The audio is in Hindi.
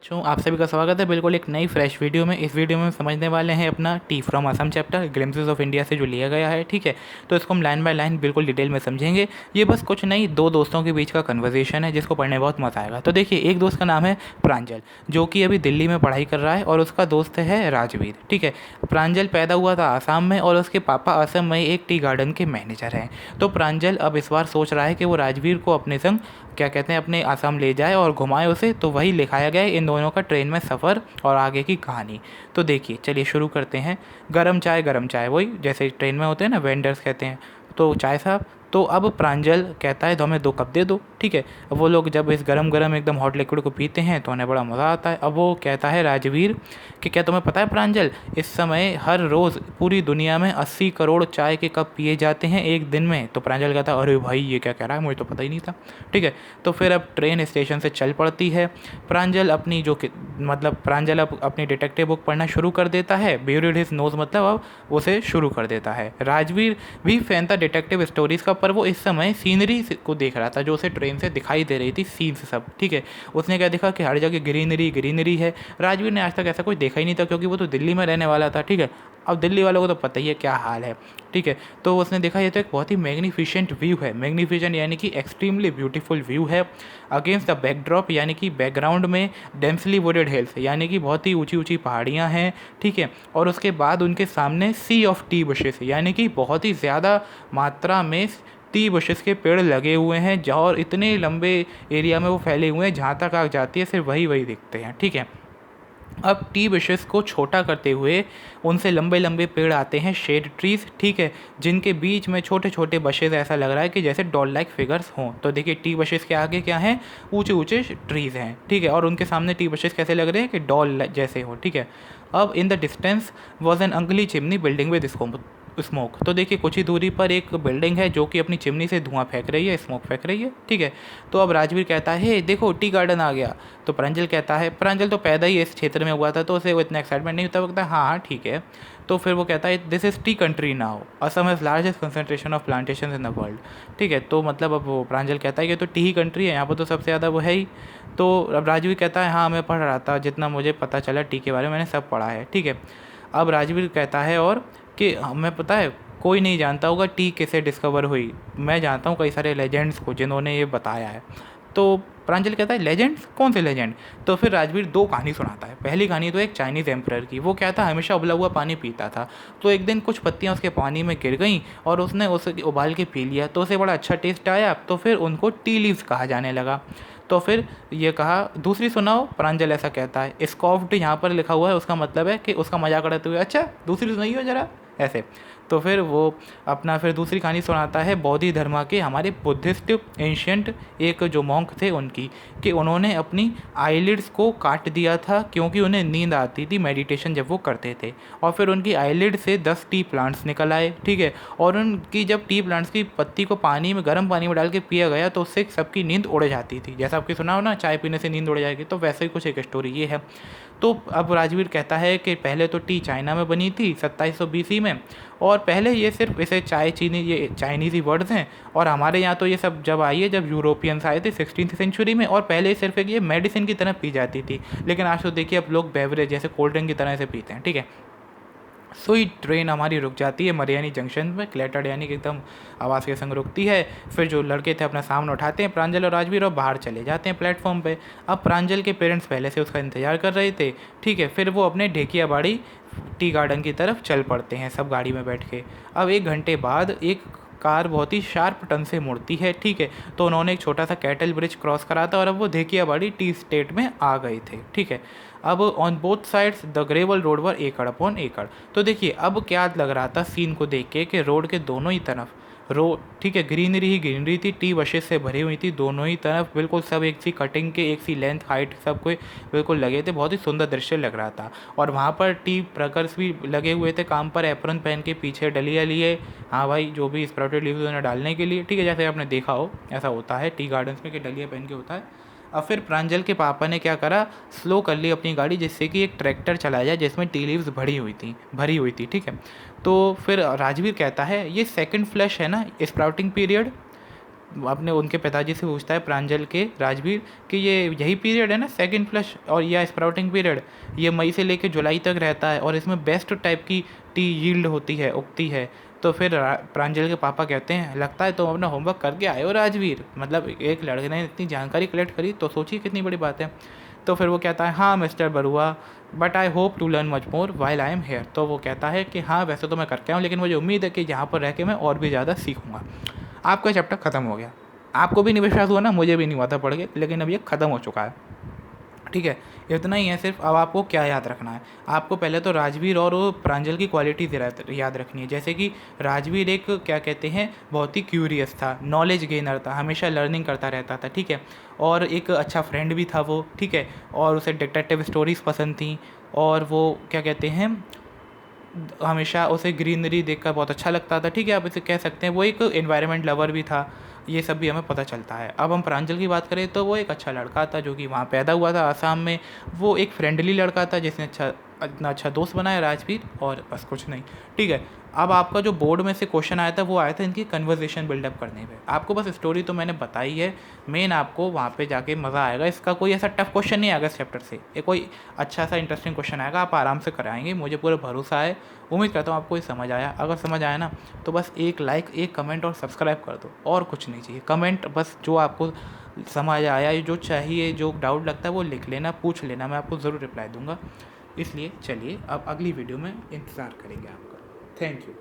आप सभी का स्वागत है बिल्कुल एक नई फ्रेश वीडियो में। इस वीडियो में हम समझने वाले हैं अपना T from Assam chapter glimpses of India से जो लिया गया है। ठीक है, तो इसको हम लाइन बाय लाइन बिल्कुल डिटेल में समझेंगे। ये बस कुछ नहीं, दो दोस्तों के बीच का कन्वर्सेशन है जिसको पढ़ने में बहुत मज़ा आएगा। तो देखिए, एक दोस्त का नाम है प्रांजल, जो कि अभी दिल्ली में पढ़ाई कर रहा है, और उसका दोस्त है राजवीर। ठीक है, प्रांजल पैदा हुआ था आसाम में, और उसके पापा असम में एक टी गार्डन के मैनेजर हैं। तो प्रांजल अब इस बार सोच रहा है कि वो राजवीर को अपने संग क्या कहते हैं अपने आसाम ले जाए और घुमाए उसे। तो वही लिखाया गया है इन दोनों का ट्रेन में सफ़र और आगे की कहानी। तो देखिए, चलिए शुरू करते हैं। गरम चाय, वही जैसे ट्रेन में होते हैं ना, वेंडर्स कहते हैं। तो चाय साहब। तो अब प्रांजल कहता है तो हमें 2 कप दे दो। ठीक है, अब वो लोग जब इस गरम गरम एकदम हॉट लिक्विड को पीते हैं तो उन्हें बड़ा मज़ा आता है। अब वो कहता है राजवीर कि क्या तुम्हें पता है प्रांजल, इस समय हर रोज़ पूरी दुनिया में 80 करोड़ चाय के कप पिए जाते हैं एक दिन में। तो प्रांजल कहता है अरे भाई ये क्या कह रहा है, मुझे तो पता ही नहीं था। ठीक है, तो फिर अब ट्रेन स्टेशन से चल पड़ती है। प्रांजल अपनी प्रांजल अब अपनी डिटेक्टिव बुक पढ़ना शुरू कर देता है। ब्यूरिड हिज नोज मतलब अब उसे शुरू कर देता है। राजवीर भी फैन था डिटेक्टिव स्टोरीज़ का, पर वो इस समय सीनरी को देख रहा था जो उसे ट्रेन से दिखाई दे रही थी, सीन्स सब। ठीक है, उसने क्या देखा कि हर जगह ग्रीनरी ग्रीनरी है। राजवीर ने आज तक ऐसा कुछ देखा ही नहीं था, क्योंकि वो तो दिल्ली में रहने वाला था। ठीक है, अब दिल्ली वालों को तो पता ही है क्या हाल है। ठीक है, तो उसने देखा ये तो एक बहुत ही मैग्निफिशेंट व्यू है। मैग्निफिशेंट यानी कि एक्सट्रीमली ब्यूटीफुल व्यू है। अगेंस्ट द बैकड्रॉप यानी कि बैकग्राउंड में डेंसली वुडेड हिल्स यानी कि बहुत ही ऊंची ऊंची पहाड़ियाँ हैं। ठीक है, और उसके बाद उनके सामने सी ऑफ टी बुशेस यानी कि बहुत ही ज़्यादा मात्रा में टी बुशेस के पेड़ लगे हुए हैं, जहाँ और इतने लंबे एरिया में वो फैले हुए हैं, जहाँ तक आग जाती है सिर्फ वही वही दिखते हैं। ठीक है, अब टी बुशेस को छोटा करते हुए उनसे लंबे लंबे पेड़ आते हैं, शेड ट्रीज। ठीक है, जिनके बीच में छोटे छोटे बशेस, ऐसा लग रहा है कि जैसे डॉल लाइक फिगर्स हों। तो देखिए, टी बशेस के आगे क्या हैं, ऊंचे ऊंचे ट्रीज हैं। ठीक है, और उनके सामने टी बशेस कैसे लग रहे हैं कि डॉल जैसे हो। ठीक है, अब in the distance was an ugly chimney building with smoke. तो देखिए, कुछ ही दूरी पर एक बिल्डिंग है जो कि अपनी चिमनी से धुआं फेंक रही है, स्मोक फेंक रही है। ठीक है, तो अब राजवीर कहता है हे देखो टी गार्डन आ गया। तो प्रांजल कहता है, प्रांजल तो पैदा ही इस क्षेत्र में हुआ था तो उसे वो इतना एक्साइटमेंट नहीं होता। वो कहता है हाँ हाँ ठीक है। तो फिर वो कहता है this is T country now, Assam has largest concentration of plantation in the world. ठीक है, तो मतलब अब वो प्रांजल कहता है कि तो टी ही कंट्री है, यहाँ पर तो सबसे ज़्यादा वो है ही। तो अब राजवीर कहता है हाँ मैं पढ़ रहा था, जितना मुझे पता चला टी के बारे में मैंने सब पढ़ा है। ठीक है, अब राजवीर कहता है और कि हमें पता है कोई नहीं जानता होगा टी कैसे डिस्कवर हुई, मैं जानता हूँ कई सारे लेजेंड्स को जिन्होंने ये बताया है। तो प्रांजल कहता है लेजेंड्स, कौन से लेजेंड? तो फिर राजवीर 2 कहानी सुनाता है। पहली कहानी तो एक चाइनीज़ एम्परर की। वो क्या था, हमेशा उबला हुआ पानी पीता था। तो एक दिन कुछ पत्तियाँ उसके पानी में गिर गईं और उसने उसे उबाल के पी लिया, तो उसे बड़ा अच्छा टेस्ट आया। तो फिर उनको टी लीव्स कहा जाने लगा। तो फिर ये कहा दूसरी सुनाओ, प्रांजल ऐसा कहता है। स्कॉफ्ड यहाँ पर लिखा हुआ है, उसका मतलब है कि उसका मजाक उड़ाते हुए अच्छा दूसरी सुनाइए जरा, ऐसे। तो फिर वो अपना फिर दूसरी कहानी सुनाता है बौद्धि धर्म के हमारे बुद्धिस्ट एंशियंट एक जो मॉन्क थे उनकी, कि उन्होंने अपनी आईलिड्स को काट दिया था क्योंकि उन्हें नींद आती थी मेडिटेशन जब वो करते थे। और फिर उनकी आईलिड से 10 टी प्लांट्स निकल आए। ठीक है, और उनकी जब टी प्लांट्स की पत्ती को पानी में, गर्म पानी में डाल के पिया गया तो उससे सबकी नींद उड़ जाती थी। जैसा आपके सुना हो ना, चाय पीने से नींद उड़ जाएगी, तो वैसे ही कुछ एक स्टोरी ये है। तो अब राजवीर कहता है कि पहले तो टी चाइना में बनी थी 2700 BC में, और पहले ये सिर्फ इसे चाय चीनी ये चाइनीज़ ही वर्ड्स हैं। और हमारे यहाँ तो ये सब जब आई है, जब यूरोपियंस आए थे 16th सेंचुरी में, और पहले सिर्फ एक ये मेडिसिन की तरह पी जाती थी। लेकिन आज तो देखिए अब लोग बेवरेज जैसे कोल्ड ड्रिंक की तरह से पीते हैं। ठीक है, सुई ट्रेन हमारी रुक जाती है मरियानी जंक्शन में, क्लेटर्ड यानी कि एकदम आवाज़ के संग रुकती है। फिर जो लड़के थे अपना सामान उठाते हैं प्रांजल और राजवीर, और बाहर चले जाते हैं प्लेटफॉर्म पे। अब प्रांजल के पेरेंट्स पहले से उसका इंतजार कर रहे थे। ठीक है, फिर वो अपने ढेकियाबाड़ी टी गार्डन की तरफ चल पड़ते हैं सब गाड़ी में बैठ के। अब 1 घंटे बाद एक कार बहुत ही शार्प टर्न से मुड़ती है। ठीक है, तो उन्होंने एक छोटा सा कैटल ब्रिज क्रॉस करा था और अब वो धेकियाबाड़ी टी स्टेट में आ गए थे। ठीक है, अब on both sides the gravel road were acre upon एकड़। तो देखिए अब क्या लग रहा था सीन को देख के कि रोड के दोनों ही तरफ रोड, ठीक है, ग्रीनरी ही ग्रीनरी थी, टी बशेस से भरी हुई थी दोनों ही तरफ, बिल्कुल सब एक सी कटिंग के, एक सी लेंथ हाइट सब कोई बिल्कुल लगे थे। बहुत ही सुंदर दृश्य लग रहा था। और वहाँ पर टी प्रकर्स भी लगे हुए थे काम पर, एप्रन पहन के, पीछे डलिया लिए। हाँ भाई, जो भी स्प्राउटेड लीव्स उन्हें डालने के लिए। ठीक है, जैसे आपने देखा हो ऐसा होता है टी गार्डन्स में कि डलिया पहन के होता है। अब फिर प्रांजल के पापा ने क्या करा, स्लो कर ली अपनी गाड़ी जिससे कि एक ट्रैक्टर चलाया जाए जिसमें टी लीव्स भरी हुई थी। ठीक है, तो फिर राजवीर कहता है ये सेकंड फ्लश है ना स्प्राउटिंग पीरियड, अपने उनके पिताजी से पूछता है प्रांजल के राजवीर कि ये यही पीरियड है ना सेकंड फ्लश और या स्प्राउटिंग पीरियड, ये मई से लेकर जुलाई तक रहता है और इसमें बेस्ट टाइप की टी यील्ड होती है, उगती है। तो फिर प्रांजल के पापा कहते हैं लगता है तुम अपना होमवर्क करके आए हो राजवीर, मतलब एक लड़के ने इतनी जानकारी कलेक्ट करी तो सोचिए कितनी बड़ी बात है। तो फिर वो कहता है हाँ mister Barua, but I hope to learn much more while I am here. तो वो कहता है कि हाँ वैसे तो मैं करके आऊँ, लेकिन मुझे उम्मीद है कि यहाँ पर रह के मैं और भी ज़्यादा सीखूँगा। आपका चैप्टर ख़त्म हो गया, आपको भी नहीं विश्वास हुआ ना, मुझे भी नहीं हुआ था पढ़ के, लेकिन अब ये ख़त्म हो चुका है। ठीक है, इतना ही है सिर्फ। अब आपको क्या याद रखना है, आपको पहले तो राजवीर और वो प्रांजल की क्वालिटीज़ याद रखनी है। जैसे कि राजवीर एक क्या कहते हैं बहुत ही क्यूरियस था, नॉलेज गेनर था, हमेशा लर्निंग करता रहता था, ठीक है, और एक अच्छा फ्रेंड भी था वो, ठीक है, और उसे डिटेक्टिव स्टोरीज़ पसंद थी, और वो क्या कहते हैं हमेशा उसे ग्रीनरी देखकर बहुत अच्छा लगता था, ठीक है, आप इसे कह सकते हैं वो एक एनवायरनमेंट लवर भी था। ये सब भी हमें पता चलता है। अब हम प्रांजल की बात करें तो वो एक अच्छा लड़का था जो कि वहाँ पैदा हुआ था आसाम में। वो एक फ्रेंडली लड़का था जिसने इतना अच्छा दोस्त बनाया राजवीर, और बस कुछ नहीं, ठीक है। अब आपका जो बोर्ड में से क्वेश्चन आया था वो आया था इनकी कन्वर्सेशन बिल्डअप करने पे। आपको बस स्टोरी तो मैंने बताई है, मेन आपको वहाँ पे जाके मज़ा आएगा। इसका कोई ऐसा टफ क्वेश्चन नहीं आएगा इस चैप्टर से, ये कोई अच्छा सा इंटरेस्टिंग क्वेश्चन आएगा, आप आराम से कराएंगे, मुझे पूरा भरोसा है। उम्मीद करता हूँ आपको ये समझ आया। अगर समझ आया ना तो बस एक लाइक, एक कमेंट और सब्सक्राइब कर दो, और कुछ नहीं चाहिए। कमेंट बस जो आपको समझ आया, जो चाहिए, जो डाउट लगता है वो लिख लेना, पूछ लेना, मैं आपको ज़रूर रिप्लाई दूंगा। इसलिए चलिए अब अगली वीडियो में इंतज़ार करेंगे आपका। Thank you.